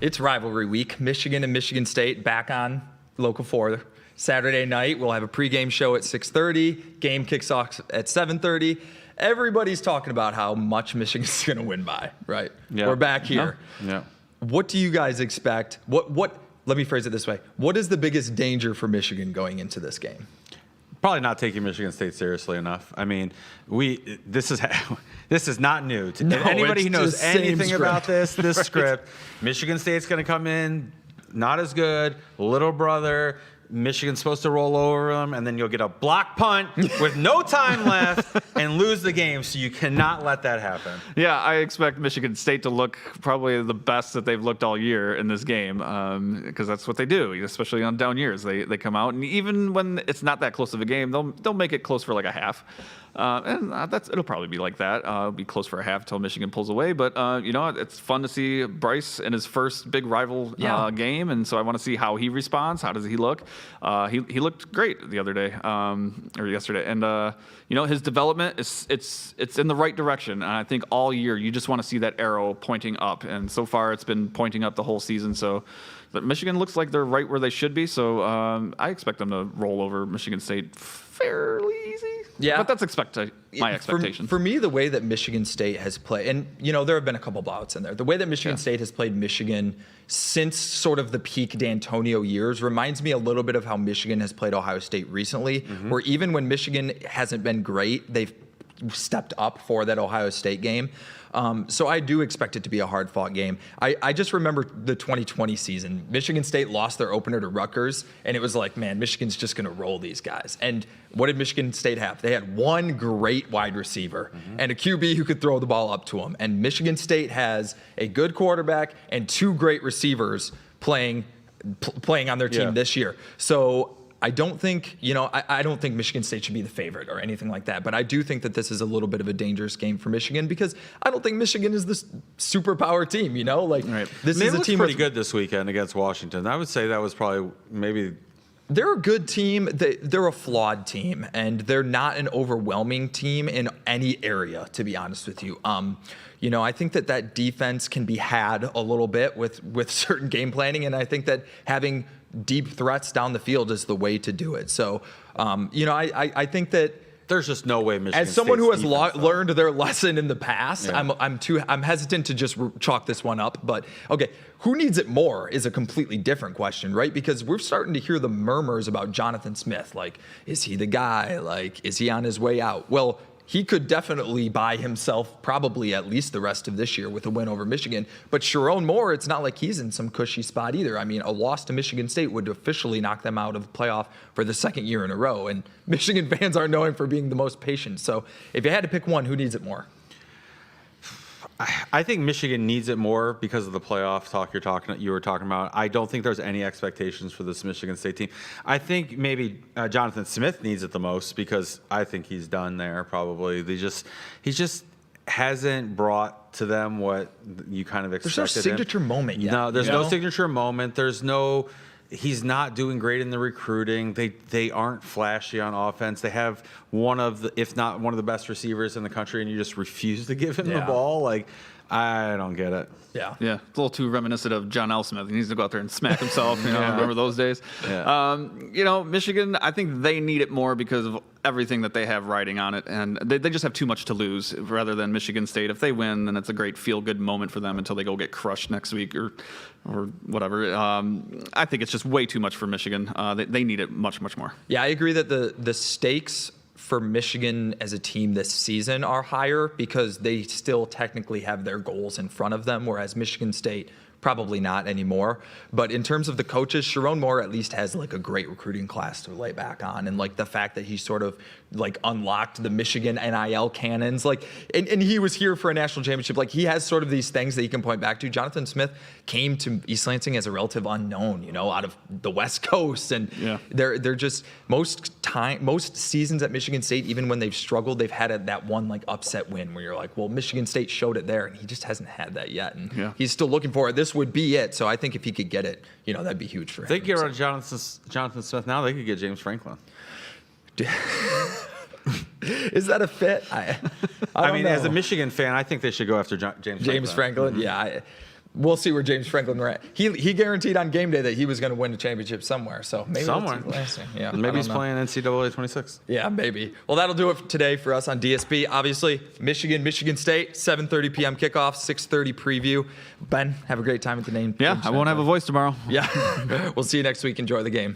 It's rivalry week. Michigan and Michigan State back on Local 4. Saturday night, we'll have a pregame show at 6:30. Game kicks off at 7:30. Everybody's talking about how much Michigan's going to win by, right? Yeah. We're back here. Yeah. What do you guys expect? Let me phrase it this way. What is the biggest danger for Michigan going into this game? Probably not taking Michigan State seriously enough. I mean, this is not new to anybody who knows anything about this right. Script. Michigan State's going to come in not as good, little brother. Michigan's supposed to roll over them, and then you'll get a block punt with no time left and lose the game. So you cannot let that happen. Yeah, I expect Michigan State to look probably the best that they've looked all year in this game, because that's what they do, especially on down years. They come out, and even when it's not that close of a game, they'll make it close for like a half. And it'll probably be like that. It'll be close for a half until Michigan pulls away. But, it's fun to see Bryce in his first big rival game. And so I want to see how he responds. How does he look? He looked great the other day, or yesterday. And, his development, it's in the right direction. And I think all year you just want to see that arrow pointing up. And so far it's been pointing up the whole season. So Michigan looks like they're right where they should be. So I expect them to roll over Michigan State fairly easy. Yeah, but that's my expectation. For me, the way that Michigan State has played, and there have been a couple bouts in there. The way that Michigan State has played Michigan since sort of the peak D'Antonio years reminds me a little bit of how Michigan has played Ohio State recently, where even when Michigan hasn't been great, they've stepped up for that Ohio State game. So I do expect it to be a hard-fought game. I just remember the 2020 season. Michigan State lost their opener to Rutgers, and it was like, man, Michigan's just going to roll these guys. And what did Michigan State have? They had one great wide receiver and a QB who could throw the ball up to him. And Michigan State has a good quarterback and two great receivers playing on their team this year. So I don't think, I don't think Michigan State should be the favorite or anything like that. But I do think that this is a little bit of a dangerous game for Michigan because I don't think Michigan is this superpower team, Right. This is a team pretty good this weekend against Washington. I would say that was probably maybe. They're a good team. They're a flawed team, and they're not an overwhelming team in any area, to be honest with you. I think that defense can be had a little bit with certain game planning, and I think that having deep threats down the field is the way to do it. So, I think that there's just no way Michigan. As someone who has learned their lesson in the past, I'm hesitant to just chalk this one up. But okay, who needs it more is a completely different question, right? Because we're starting to hear the murmurs about Jonathan Smith. Like, is he the guy? Like, is he on his way out? Well, he could definitely buy himself probably at least the rest of this year with a win over Michigan. But Sherrone Moore, it's not like he's in some cushy spot either. I mean, a loss to Michigan State would officially knock them out of the playoff for the second year in a row. And Michigan fans are known for being the most patient. So if you had to pick one, who needs it more? I think Michigan needs it more because of the playoff talk you were talking about. I don't think there's any expectations for this Michigan State team. I think maybe Jonathan Smith needs it the most because I think he's done there probably. He just hasn't brought to them what you kind of expected. There's no signature moment yet. No, there's no signature moment. He's not doing great in the recruiting. They aren't flashy on offense. They have one of the, if not one of the best receivers in the country, and you just refuse to give him the ball. Like, I don't get it. Yeah. It's a little too reminiscent of John L. Smith. He needs to go out there and smack himself. Remember those days? Yeah. Michigan, I think they need it more because of everything that they have riding on it. And they just have too much to lose rather than Michigan State. If they win, then it's a great feel-good moment for them until they go get crushed next week or whatever. I think it's just way too much for Michigan. They need it much, much more. Yeah, I agree that the stakes for Michigan as a team this season are higher because they still technically have their goals in front of them, whereas Michigan State probably not anymore. But in terms of the coaches, Sherrone Moore at least has like a great recruiting class to lay back on, and like the fact that he sort of like unlocked the Michigan NIL cannons, like, and he was here for a national championship. Like, he has sort of these things that he can point back to. Jonathan Smith came to East Lansing as a relative unknown, out of the West Coast, and they're just most seasons at Michigan State, even when they've struggled, they've had that one like upset win where you're like, well, Michigan State showed it there, and he just hasn't had that yet, and he's still looking for it. This would be it. So I think if he could get it, that'd be huge for him. If they could get rid of Jonathan Smith now, they could get James Franklin. Is that a fit? I mean, as a Michigan fan, I think they should go after James Franklin. Mm-hmm. Yeah. We'll see where James Franklin ran. He guaranteed on game day that he was going to win a championship somewhere. So maybe somewhere. It's East Lansing. Yeah, Maybe he's playing NCAA 26. Yeah, maybe. Well, that'll do it today for us on DSP. Obviously, Michigan State, 7:30 p.m. kickoff, 6:30 preview. Ben, have a great time at the name. Yeah, I won't have a voice tomorrow. Yeah. We'll see you next week. Enjoy the game.